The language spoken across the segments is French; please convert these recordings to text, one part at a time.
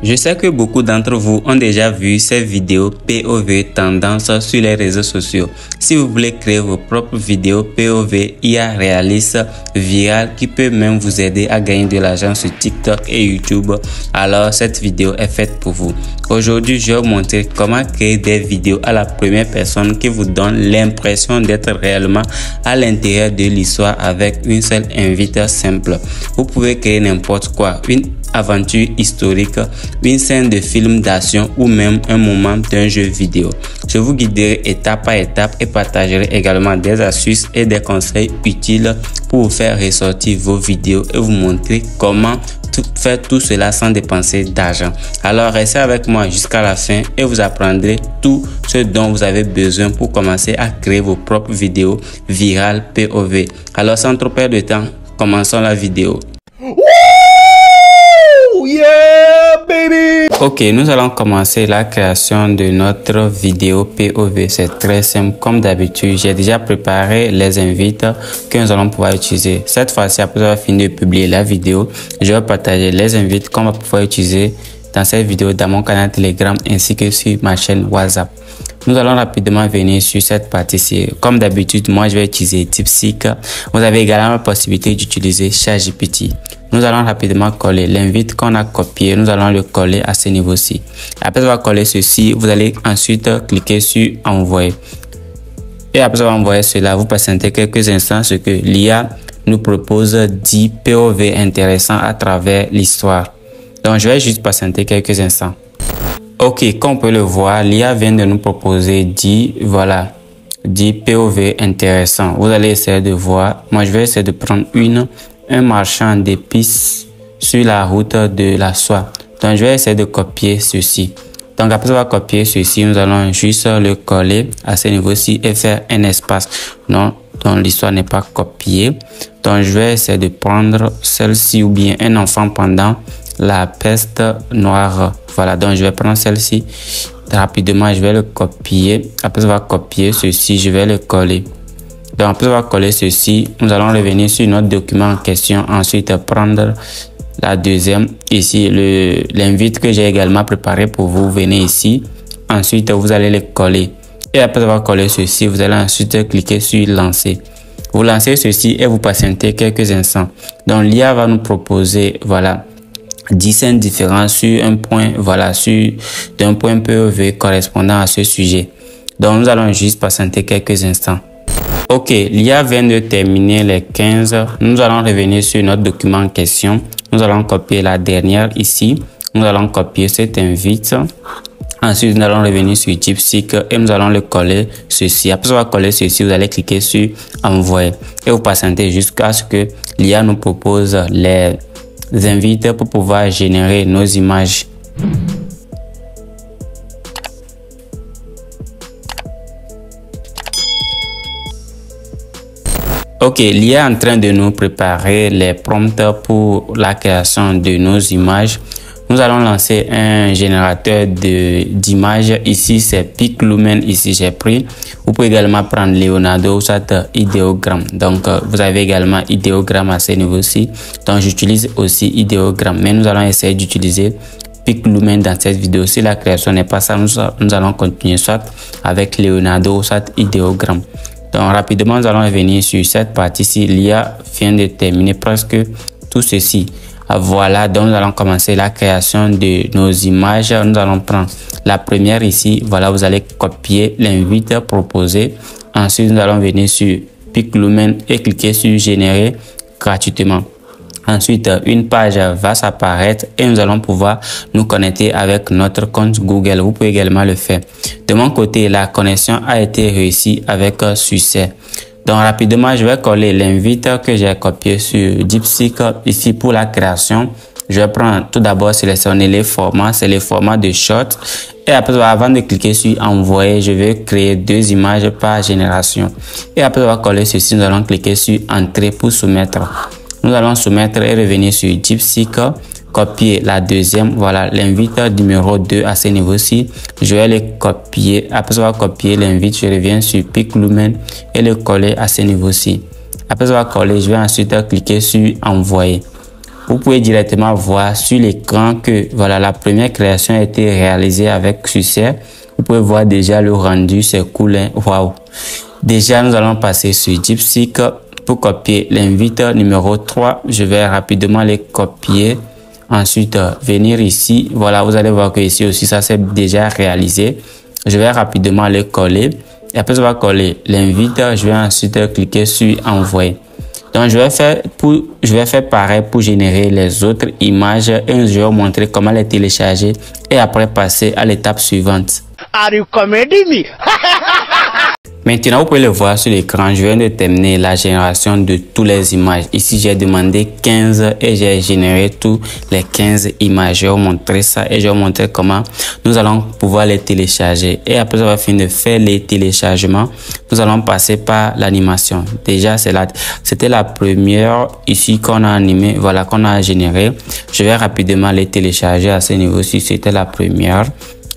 Je sais que beaucoup d'entre vous ont déjà vu ces vidéos POV tendance sur les réseaux sociaux. Si vous voulez créer vos propres vidéos POV IA réalistes, virales, qui peut même vous aider à gagner de l'argent sur TikTok et YouTube, alors cette vidéo est faite pour vous. Aujourd'hui, je vais vous montrer comment créer des vidéos à la première personne qui vous donne l'impression d'être réellement à l'intérieur de l'histoire avec une seule invite simple. Vous pouvez créer n'importe quoi, une aventure historique, une scène de film d'action ou même un moment d'un jeu vidéo. Je vous guiderai étape par étape et partagerai également des astuces et des conseils utiles pour vous faire ressortir vos vidéos et vous montrer comment faire tout cela sans dépenser d'argent. Alors restez avec moi jusqu'à la fin et vous apprendrez tout ce dont vous avez besoin pour commencer à créer vos propres vidéos virales POV. Alors sans trop perdre de temps, commençons la vidéo. Ok, nous allons commencer la création de notre vidéo POV. C'est très simple. Comme d'habitude, j'ai déjà préparé les invites que nous allons pouvoir utiliser. Cette fois-ci, après avoir fini de publier la vidéo, je vais partager les invites qu'on va pouvoir utiliser dans cette vidéo dans mon canal Telegram ainsi que sur ma chaîne WhatsApp. Nous allons rapidement venir sur cette partie-ci. Comme d'habitude, moi je vais utiliser DeepSeek. Vous avez également la possibilité d'utiliser ChatGPT. Nous allons rapidement coller l'invite qu'on a copié. Nous allons le coller à ce niveau-ci. Après avoir collé ceci, vous allez ensuite cliquer sur envoyer. Et après avoir envoyé cela, vous patientez quelques instants ce que l'IA nous propose 10 POV intéressants à travers l'histoire. Donc je vais juste patienter quelques instants. Ok, comme on peut le voir, l'IA vient de nous proposer 10 POV intéressants. Vous allez essayer de voir. Moi, je vais essayer de prendre un marchand d'épices sur la route de la soie. Donc, je vais essayer de copier ceci. Donc, après avoir copié ceci, nous allons juste le coller à ce niveau-ci et faire un espace. Non, donc l'histoire n'est pas copiée. Donc, je vais essayer de prendre celle-ci ou bien un enfant pendant la peste noire. Voilà, donc je vais prendre celle-ci rapidement, je vais le copier. Après avoir copié ceci, je vais le coller. Donc après avoir collé ceci, nous allons revenir sur notre document en question. Ensuite, prendre la deuxième ici, l'invite que j'ai également préparé pour vous. Venez ici. Ensuite, vous allez le coller. Et après avoir collé ceci, vous allez ensuite cliquer sur lancer. Vous lancez ceci et vous patientez quelques instants. Donc l'IA va nous proposer, voilà, 10 scènes différentes sur un point, voilà, d'un point POV correspondant à ce sujet. Donc, nous allons juste patienter quelques instants. Ok, l'IA vient de terminer les 15. Nous allons revenir sur notre document en question. Nous allons copier la dernière ici. Nous allons copier cette invite. Ensuite, nous allons revenir sur DeepSeek et nous allons le coller ceci. Après avoir collé ceci, vous allez cliquer sur envoyer et vous patientez jusqu'à ce que l'IA nous propose les invites pour pouvoir générer nos images. Ok, l'IA est en train de nous préparer les prompts pour la création de nos images. Nous allons lancer un générateur d'images. Ici, c'est PicLumen. Ici, j'ai pris. Vous pouvez également prendre Leonardo ou soit Ideogram. Donc, vous avez également Ideogram à ce niveau-ci. Donc, j'utilise aussi Ideogram. Mais nous allons essayer d'utiliser PicLumen dans cette vidéo. Si la création n'est pas ça, nous allons continuer soit avec Leonardo ou soit Ideogram. Donc, rapidement, nous allons revenir sur cette partie-ci. L'IA vient de terminer presque tout ceci. Voilà, donc nous allons commencer la création de nos images. Nous allons prendre la première ici. Voilà, vous allez copier l'invite proposé. Ensuite, nous allons venir sur PicLumen et cliquer sur générer gratuitement. Ensuite, une page va s'apparaître et nous allons pouvoir nous connecter avec notre compte Google. Vous pouvez également le faire. De mon côté, la connexion a été réussie avec succès. Donc rapidement, je vais coller l'invite que j'ai copié sur DeepSeek ici pour la création. Je vais prendre tout d'abord sélectionner les formats, c'est les formats de short. Et après, avant de cliquer sur envoyer, je vais créer 2 images par génération. Et après avoir collé ceci, nous allons cliquer sur entrée pour soumettre. Nous allons soumettre et revenir sur DeepSeek, copier la deuxième, voilà, l'invite numéro 2 à ce niveau-ci. Je vais le copier. Après avoir copié l'invite, je reviens sur PicLumen et le coller à ce niveau-ci. Après avoir collé, je vais ensuite cliquer sur envoyer. vous pouvez directement voir sur l'écran que voilà, la première création a été réalisée avec succès. Vous pouvez voir déjà le rendu, c'est cool, hein? Waouh! Déjà, nous allons passer sur DeepSeek pour copier l'invite numéro 3. Je vais rapidement les copier. Ensuite, venir ici. Voilà, vous allez voir que ici aussi, ça c'est déjà réalisé. Je vais rapidement les coller. Et après, je vais coller l'invite. Je vais ensuite cliquer sur envoyer. Donc, je vais faire pareil pour générer les autres images et je vais vous montrer comment les télécharger et après passer à l'étape suivante. Are you kidding me? Maintenant, vous pouvez le voir sur l'écran. Je viens de terminer la génération de toutes les images. Ici, j'ai demandé 15 et j'ai généré tous les 15 images. Je vais vous montrer ça et je vais vous montrer comment nous allons pouvoir les télécharger. Et après avoir fini de faire les téléchargements, nous allons passer par l'animation. Déjà, c'était la première ici qu'on a animé, voilà, qu'on a généré. Je vais rapidement les télécharger à ce niveau-ci. C'était la première.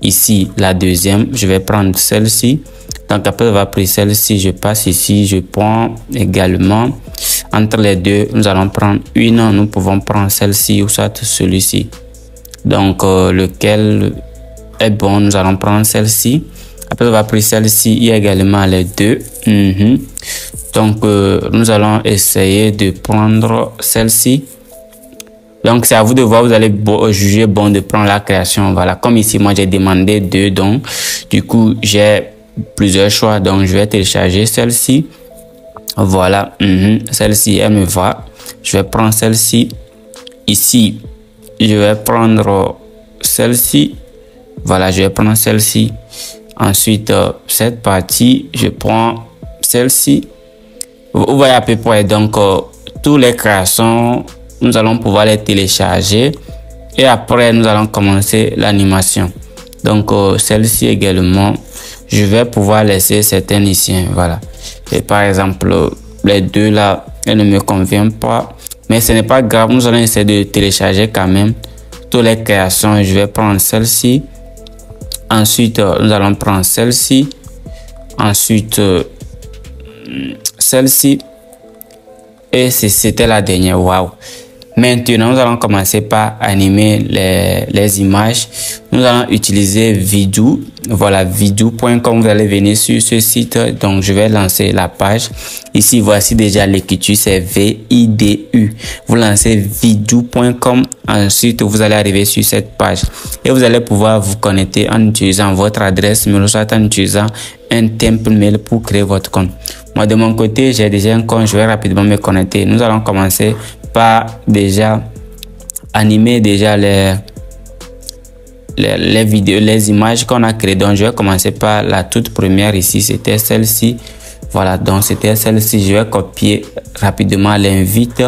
Ici, la deuxième. Je vais prendre celle-ci. Donc après avoir pris celle-ci, je passe ici, je prends également entre les deux, nous allons prendre une, nous pouvons prendre celle-ci ou soit celui-ci. Donc lequel est bon, nous allons prendre celle-ci. Après avoir pris celle-ci, il y a également les deux. Donc nous allons essayer de prendre celle-ci. Donc c'est à vous de voir, vous allez juger bon de prendre la création. Voilà, comme ici moi j'ai demandé 2, donc du coup j'ai plusieurs choix, donc je vais télécharger celle-ci. Voilà, celle-ci elle me va. Je vais prendre celle-ci. Ici je vais prendre celle-ci. Voilà, je vais prendre celle-ci. Ensuite cette partie je prends celle-ci. Vous voyez à peu près, donc toutes les créations nous allons pouvoir les télécharger et après nous allons commencer l'animation. Donc celle-ci également, je vais pouvoir laisser certaines ici, voilà. Et par exemple, les deux là, elles ne me conviennent pas. Mais ce n'est pas grave, nous allons essayer de télécharger quand même toutes les créations. Je vais prendre celle-ci. Ensuite, nous allons prendre celle-ci. Ensuite, celle-ci. Et c'était la dernière, waouh. Maintenant, nous allons commencer par animer les images. Nous allons utiliser Vidoo. Voilà, vidoo.com. Vous allez venir sur ce site. Donc, je vais lancer la page. Ici, voici déjà l'écriture, c'est VIDU. Vous lancez vidoo.com. Ensuite, vous allez arriver sur cette page. Et vous allez pouvoir vous connecter en utilisant votre adresse mail, soit en utilisant un template mail pour créer votre compte. Moi, de mon côté, j'ai déjà un compte. Je vais rapidement me connecter. Nous allons commencer par déjà animer déjà les vidéos, les images qu'on a créées. Donc je vais commencer par la toute première ici, c'était celle-ci. Voilà, donc c'était celle-ci. Je vais copier rapidement l'invite.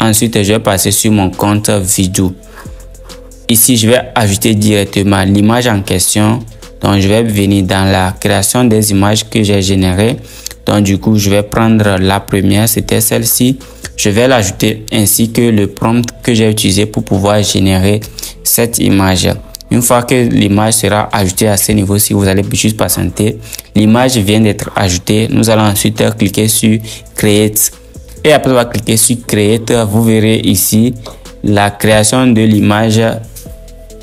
Ensuite je vais passer sur mon compte Vidoo. Ici je vais ajouter directement l'image en question. Donc je vais venir dans la création des images que j'ai générées. Donc du coup je vais prendre la première, c'était celle-ci. Je vais l'ajouter ainsi que le prompt que j'ai utilisé pour pouvoir générer cette image. Une fois que l'image sera ajoutée à ce niveau-ci, vous allez juste patienter. L'image vient d'être ajoutée. Nous allons ensuite cliquer sur Create. Et après avoir cliqué sur Create, vous verrez ici la création de l'image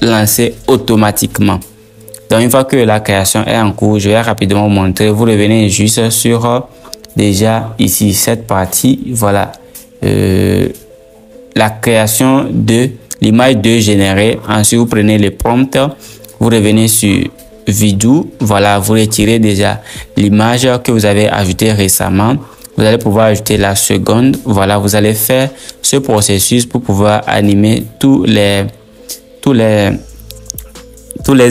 lancée automatiquement. Donc une fois que la création est en cours, je vais rapidement vous montrer. Vous revenez juste sur déjà ici cette partie. Voilà. La création de l'image 2 générée. Ensuite vous prenez le prompt, vous revenez sur Vidoo. Voilà, vous retirez déjà l'image que vous avez ajoutée récemment. Vous allez pouvoir ajouter la seconde. Voilà, vous allez faire ce processus pour pouvoir animer tous les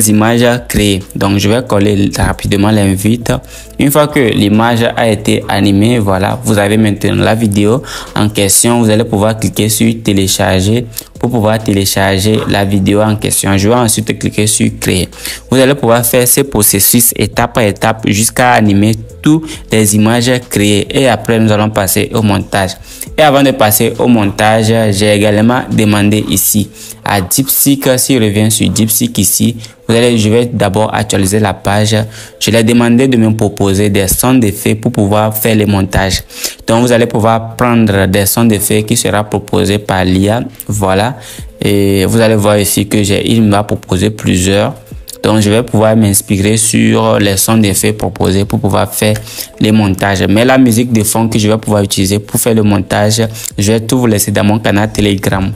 images créées. Donc je vais coller rapidement l'invite. Une fois que l'image a été animée, voilà, vous avez maintenant la vidéo en question. Vous allez pouvoir cliquer sur télécharger pour pouvoir télécharger la vidéo en question. Je vais ensuite cliquer sur créer. Vous allez pouvoir faire ce processus étape par étape jusqu'à animer toutes les images créées et après nous allons passer au montage. Et avant de passer au montage, j'ai également demandé ici à DeepSeek, si je reviens sur DeepSeek ici, je vais d'abord actualiser la page. Je l'ai demandé de me proposer des sons d'effets pour pouvoir faire les montages. Donc vous allez pouvoir prendre des sons d'effets qui sera proposé par l'IA. Voilà. Et vous allez voir ici que il m'a proposé plusieurs. Donc je vais pouvoir m'inspirer sur les sons d'effets proposés pour pouvoir faire les montages. Mais la musique de fond que je vais pouvoir utiliser pour faire le montage, je vais tout vous laisser dans mon canal Telegram.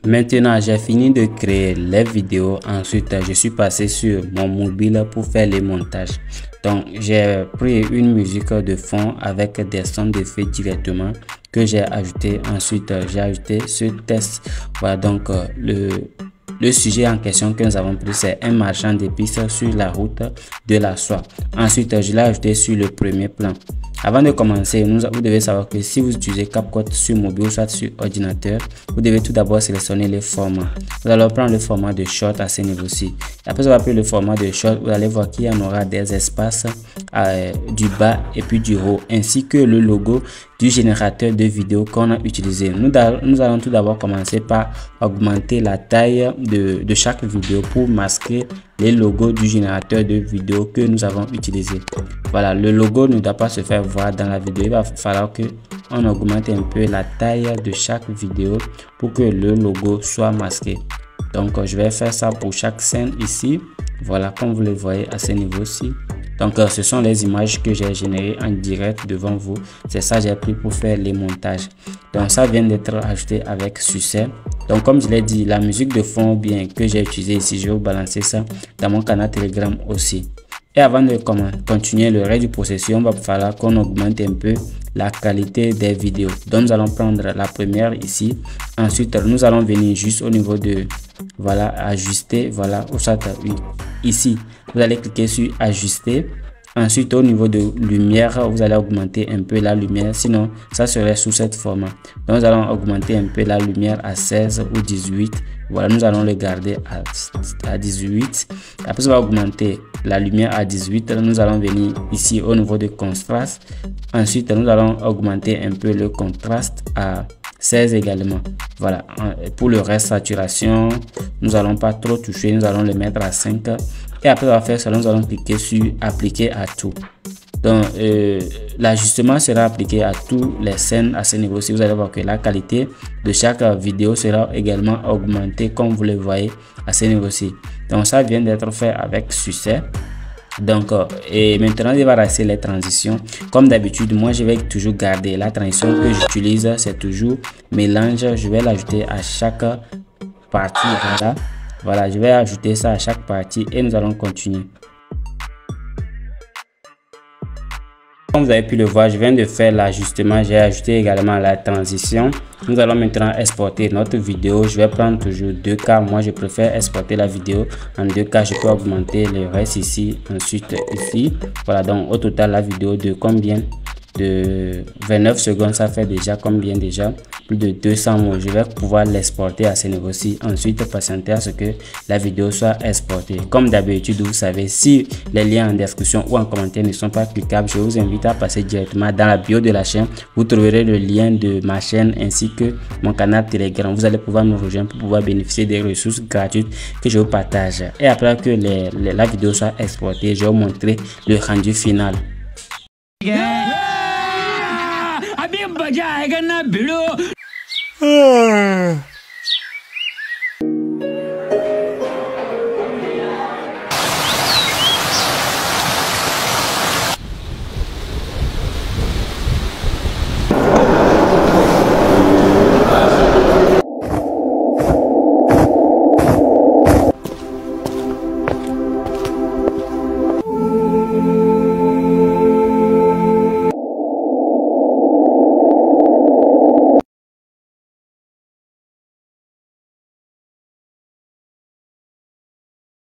Maintenant, j'ai fini de créer les vidéos. Ensuite, je suis passé sur mon mobile pour faire les montages. Donc, j'ai pris une musique de fond avec des sons d'effets directement que j'ai ajouté. Ensuite, j'ai ajouté ce texte. Voilà, donc le sujet en question que nous avons pris, c'est un marchand d'épices sur la route de la soie. Ensuite, je l'ai ajouté sur le premier plan. Avant de commencer, vous devez savoir que si vous utilisez CapCut sur mobile ou soit sur ordinateur, vous devez tout d'abord sélectionner les formats. Vous allez prendre le format de short à ce niveau-ci. Après avoir pris le format de short, vous allez voir qu'il y en aura des espaces du bas et puis du haut, ainsi que le logo du générateur de vidéo qu'on a utilisé. Nous allons tout d'abord commencer par augmenter la taille de chaque vidéo pour masquer les logos du générateur de vidéo que nous avons utilisé. Voilà, le logo ne doit pas se faire voir dans la vidéo. Il va falloir que on augmente un peu la taille de chaque vidéo pour que le logo soit masqué. Donc je vais faire ça pour chaque scène ici. Voilà, comme vous le voyez à ce niveau-ci. Donc ce sont les images que j'ai générées en direct devant vous. C'est ça que j'ai pris pour faire les montages. Donc ça vient d'être ajouté avec succès. Donc comme je l'ai dit, la musique de fond bien que j'ai utilisé ici, je vais vous balancer ça dans mon canal Telegram aussi. Et avant de continuer le reste du processus, il va falloir qu'on augmente un peu la qualité des vidéos. Donc nous allons prendre la première ici. Ensuite nous allons venir juste au niveau de voilà ajuster, voilà ou soit ici vous allez cliquer sur ajuster. Ensuite au niveau de lumière, vous allez augmenter un peu la lumière, sinon ça serait sous cette format. Donc nous allons augmenter un peu la lumière à 16 ou 18. Voilà, nous allons le garder à 18. Après on va augmenter la lumière à 18. Nous allons venir ici au niveau de contraste. Ensuite nous allons augmenter un peu le contraste à 16 également. Voilà, pour le reste saturation, nous allons pas trop toucher, nous allons le mettre à 5. Et après on va faire ça, nous allons cliquer sur appliquer à tout. Donc l'ajustement sera appliqué à toutes les scènes à ce niveau. Si vous allez voir que la qualité de chaque vidéo sera également augmentée comme vous le voyez à ce niveau-ci. Donc ça vient d'être fait avec succès. Donc et maintenant il va rester les transitions. Comme d'habitude, moi je vais toujours garder la transition que j'utilise, c'est toujours mélange. Je vais l'ajouter à chaque partie. Voilà, je vais ajouter ça à chaque partie et nous allons continuer. Comme vous avez pu le voir, je viens de faire l'ajustement. J'ai ajouté également la transition. Nous allons maintenant exporter notre vidéo. Je vais prendre toujours 2K. Moi, je préfère exporter la vidéo en 2K. Je peux augmenter le reste ici, ensuite ici. Voilà, donc au total, la vidéo de combien? De 29 secondes, ça fait déjà combien déjà? Plus de 200 mots. Je vais pouvoir l'exporter à ce niveau-ci. Ensuite, patienter à ce que la vidéo soit exportée. Comme d'habitude, vous savez, si les liens en description ou en commentaire ne sont pas cliquables, je vous invite à passer directement dans la bio de la chaîne. Vous trouverez le lien de ma chaîne ainsi que mon canal Telegram. Vous allez pouvoir me rejoindre pour pouvoir bénéficier des ressources gratuites que je vous partage. Et après que la vidéo soit exportée, je vais vous montrer le rendu final. अभी मजा आएगा ना भिड़ो।